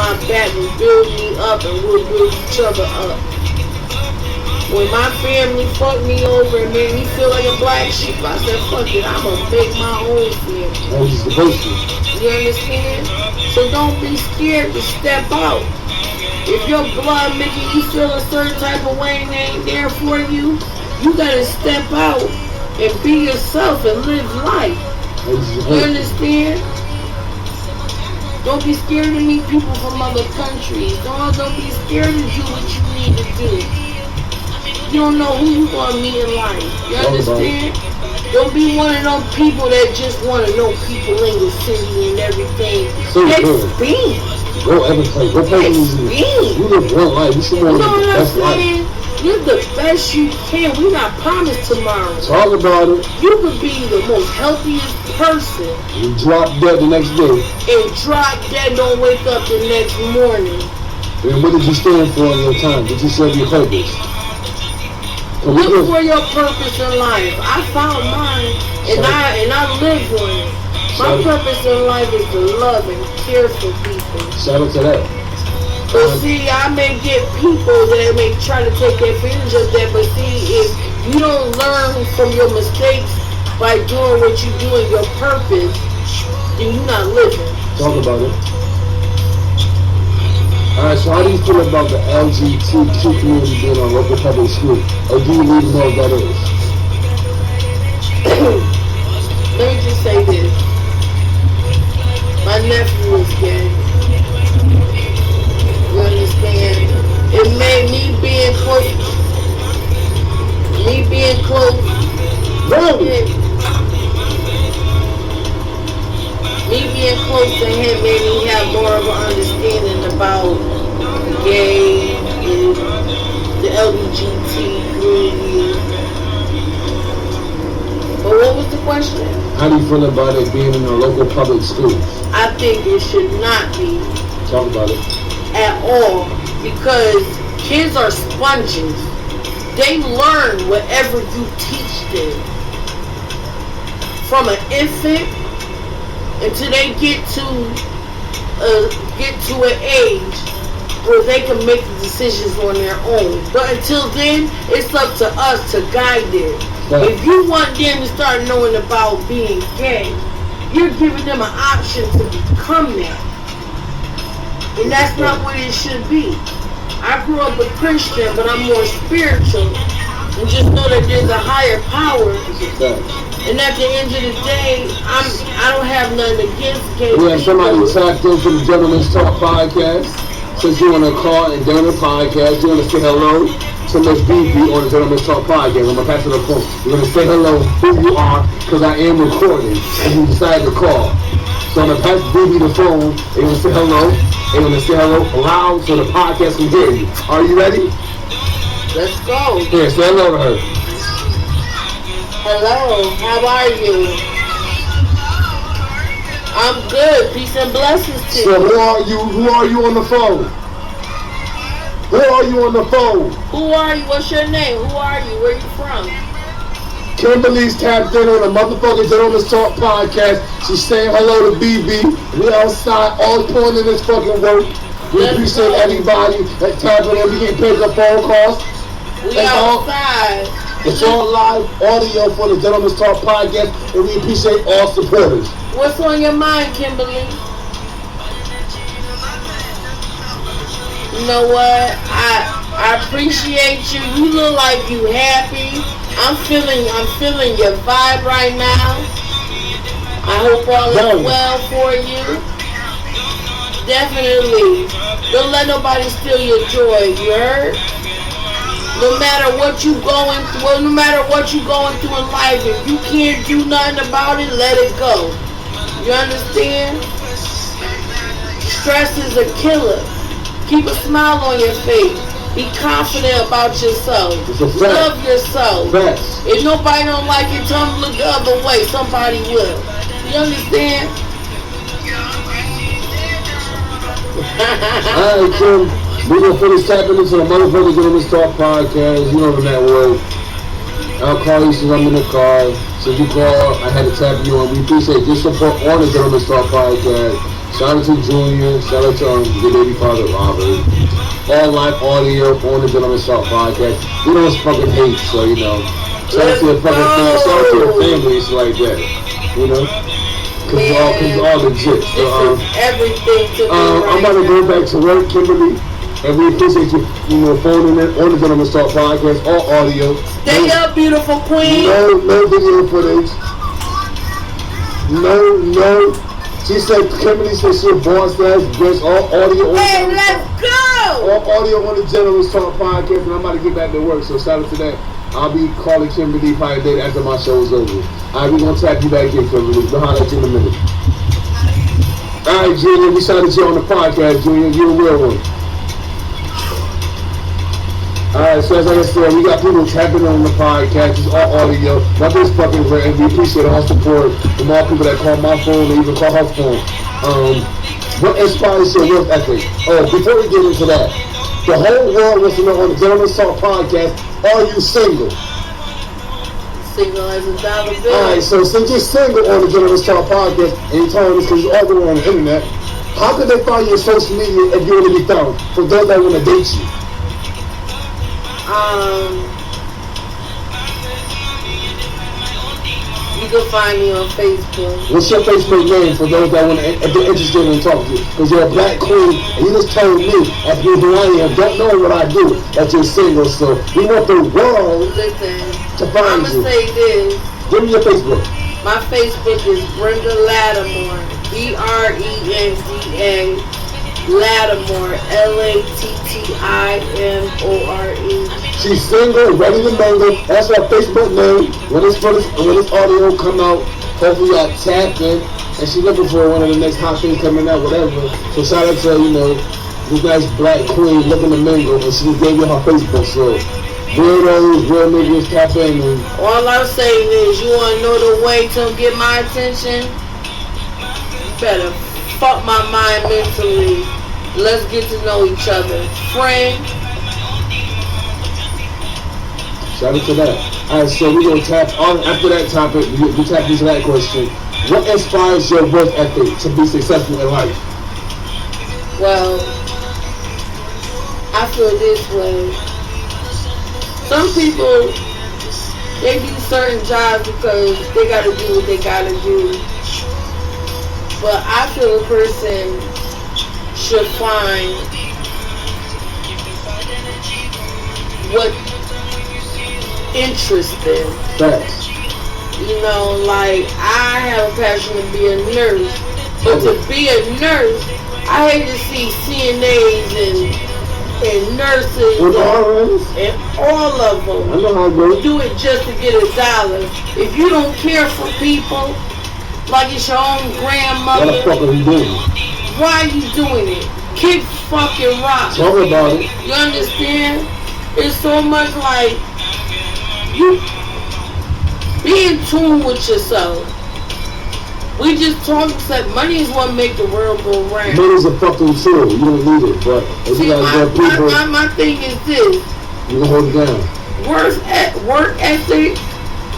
my back and build me up, and we'll build each other up. When my family fucked me over and made me feel like a black sheep, I said, fuck it, I'm gonna make my own family. That was supposed to. You understand? So don't be scared to step out. If your blood making you feel a certain type of way and ain't there for you, you gotta step out and be yourself and live life. You understand? Don't be scared to meet people from other countries. Don't be scared to do what you need to do. You don't know who you gonna meet in life. You understand? Don't be one of those people that just want to know people in the city and everything. Expand. Go every place. Go places. You live one life. You should want to live the best life. You're the best you can. We're not promised tomorrow. Talk about it. You could be the most healthiest person. You drop dead the next day. And drop dead, don't wake up the next morning. And what did you stand for in your time? Did you serve your purpose? Look for your purpose in life. I found mine, and I live on it. My purpose in life is to love and care for people. Shout out to that. But see, I may get people that may try to take advantage of that, but see, if you don't learn from your mistakes by doing what you do in your purpose, then you're not living. Talk about it. Alright, so how do you feel about the LGBTQ community being on local public school? Or do you even know what that is? Let me just say this. My nephew is gay. You understand? It made me being close to him made me have more of an understanding about gay and the LGBT community. But what was the question? How do you feel about it being in the local public schools? I think it should not be. Talk about it. At all, because kids are sponges. They learn whatever you teach them. From an infant until they get to an age where they can make the decisions on their own. But until then, it's up to us to guide them. Right. If you want them to start knowing about being gay, you're giving them an option to become that. And that's not what it should be. I grew up a Christian, but I'm more spiritual. And just know that there's a higher power. And at the end of the day, I don't have nothing against gay people. Yeah, somebody tapped into the Gentleman's Talk podcast. Since you're on a call and doing a podcast, you want to say hello to Miss BB on the Gentleman's Talk podcast. I'm going to pass it the phone. You're going to say hello, who you are, because I am recording, and you decided to call. So I'm going to pass BB the phone, and you're going to say hello, and you're going to say hello loud so the podcast can hear you. Are you ready? Let's go. Yeah, say hello to her. Hello, how are you? I'm good. Peace and blessings to you. So who are you? Who are you on the phone? Who are you on the phone? Who are you? What's your name? Who are you? Where you from? Kimberly's tapped in on the motherfucking Gentleman's Talk podcast. She's saying hello to BB. We outside, all pulling in this fucking work. We appreciate everybody that tapping in. We getting paid up phone calls. We outside. It's all live audio for the Gentleman's Talk podcast, and we appreciate all supporters. What's on your mind, Kimberly? You know what? I appreciate you. You look like you happy. I'm feeling your vibe right now. I hope all is well for you. Definitely. Don't let nobody steal your joy, you heard? No matter what you going through, no matter what you going through in life, if you can't do nothing about it, let it go. You understand? Stress is a killer. Keep a smile on your face. Be confident about yourself. Love yourself. If nobody don't like it, tell them to look the other way. Somebody will. You understand? Alright, Kim. We're going to finish tapping into the motherfucking Gentleman's Talk podcast. You know the network. I'll call you since I'm in the car. So you call, I had to tap you on. We appreciate your support on the Gentleman's Talk podcast. Shout out to Junior. Shout out to the baby father Robert. All live audio on the Gentleman's Talk podcast. We don't fucking hate, so you know. Shout out to your fucking fans. Shout out to your families like that. You know. Cause it's all legit. So everything to I'm about to go back to work, Kimberly. And we appreciate you, phoning in on the Gentleman's Talk podcast, all audio. Stay up, beautiful queen. No video footage. No. She said, Kimberly said she'll boss that. Just all audio. Hey, let's go! All audio on the Gentleman's Talk podcast, and I'm about to get back to work. So shout out to that. I'll be calling Kimberly probably day after my show is over. Alright, we're gonna tap you back in, Kimberly. We'll holler at you in a minute. Alright, Junior, we shouted you on the podcast, Junior. You're a real one. Alright, so as I said, we got people tapping on the podcast. It's all audio. Nothing's fucking written. We appreciate all support from all people that call my phone or even call her phone. What inspires your work ethic? Oh, before we get into that, the whole world wants to know on the Gentleman's Talk podcast, are you single? Single as a dollar bill. Alright, so since you're single on the Gentleman's Talk podcast, and you're telling us because you're all the way on the internet, how can they find you on social media if you want to be found? For those that want to date you. You can find me on Facebook. What's your Facebook name for those that want to, if they're interested in talking to you? Because you're a black queen, and you just told me, as people who I am, don't know what I do, that you're single. So we want the world to find you. I'm going to say this. Give me your Facebook. My Facebook is Brenda Lattimore. BRENDA Lattimore. LATTIMORE. She's single, ready to mingle. That's her Facebook name. When this audio come out, hopefully y'all tap in. And she's looking for one of the next hot things coming out, whatever. So shout out to, this nice black queen looking to mingle. And she gave you her Facebook. So weirdos, real niggas, tap in. And all I'm saying is, you want to know the way to get my attention? You better fuck my mind mentally. Let's get to know each other. Friend. Shout out to that. Alright, so we're going to tap on after that topic. We tap into that question. What inspires your work ethic to be successful in life? Well, I feel this way. Some people, they do certain jobs because they got to do what they got to do. But I feel a person should find what interesting. Facts. Like I have a passion to be a nurse, but to be a nurse, I hate to see CNAs and nurses and all of them I know how it goes. do it just to get $1. If you don't care for people like it's your own grandmother, what the fuck are you doing? why are you doing it? Kick fucking rock. Talk about it. You understand? It's so much like you be in tune with yourself. We just talk that money is what make the world go round. Money's a fucking tool. You don't need it, but if See, you gotta get people, my thing is this. you can hold it down. Work ethic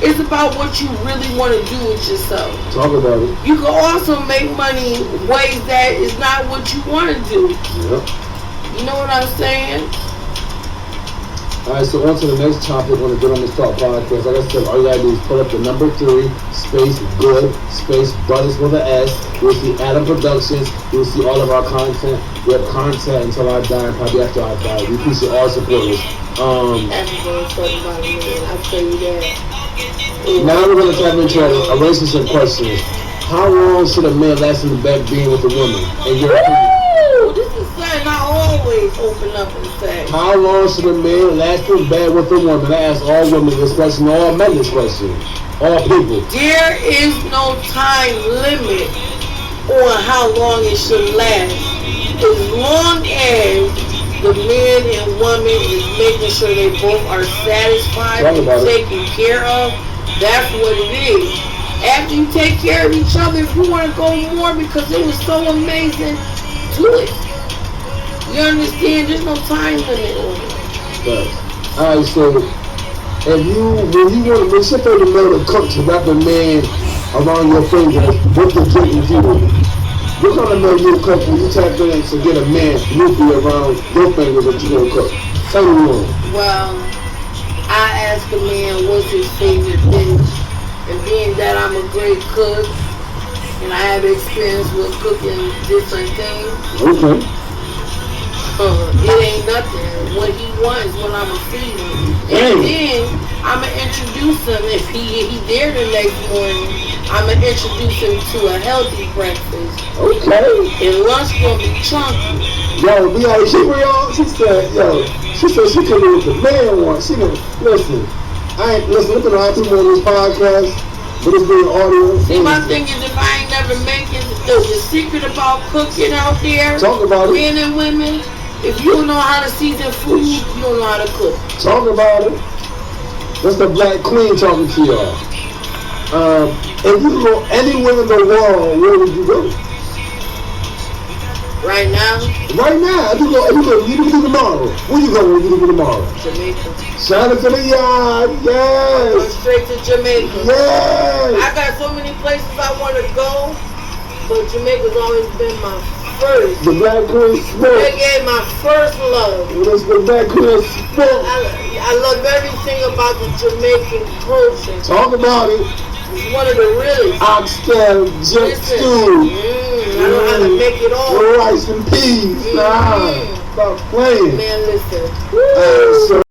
is about what you really want to do with yourself. Talk about it. You can also make money in ways that is not what you want to do. Yep. You know what I'm saying? Alright, so on to the next topic on the Gentleman's Talk podcast. Like I said, all you gotta do is put up the number 3, space good, space brothers with an S. You'll see Adam Productions. You'll see all of our content. We have content until I die and probably after I die. We appreciate all supporters. Everyone's talking about me. I'll tell you that. Now we're gonna tap into a relationship question. How long should a man last in the bed being with a woman? In your opinion? This is something I always open up and say. How long should a man last in bed with a woman? I ask all women this question, all men this question, all people. There is no time limit on how long it should last. As long as the man and woman is making sure they both are satisfied and taken care of, that's what it is. After you take care of each other, if you want to go more because it was so amazing, do it. You understand? There's no time limit on it. Right. Alright, so when you sit there to know the cook to wrap a man around your finger, what the drink is you? What kind of meal you cook when you tap in to get a man loopy around your fingers that you gonna cook? Tell me more. Well, I ask a man what's his favorite dish, and being that I'm a great cook and I have experience with cooking different things, Okay. it ain't nothing. What he wants, what I'ma feed him, and then I'ma introduce him. If he there the next morning, I'ma introduce him to a healthy breakfast. Okay. And lunch gonna be chunky. Yo, she said she couldn't do what the man wants. She didn't listen. I ain't listen. Look at I do more of this podcast, but it's being audio. See, my thing is, if I ain't never making the secret about cooking out there, Talk about it. men and women, if you don't know how to season food, you don't know how to cook. Talk about it. That's the Black Queen talking to y'all. If you go anywhere in the world, where would you go? Right now, Right now, if you do tomorrow, where you going when you do tomorrow? Jamaica. Shout out to the yard, Going yes, straight to Jamaica. yes. I got so many places I want to go, but Jamaica's always been my first. The Black Queen They Sport. gave my first love. That's the Black Queen Sport. I love everything about the Jamaican culture. Talk about it. It's one of the realest. Oxtail, jet stew, I know how to make it all. rice and peas. Nah, stop playing. Man, listen. So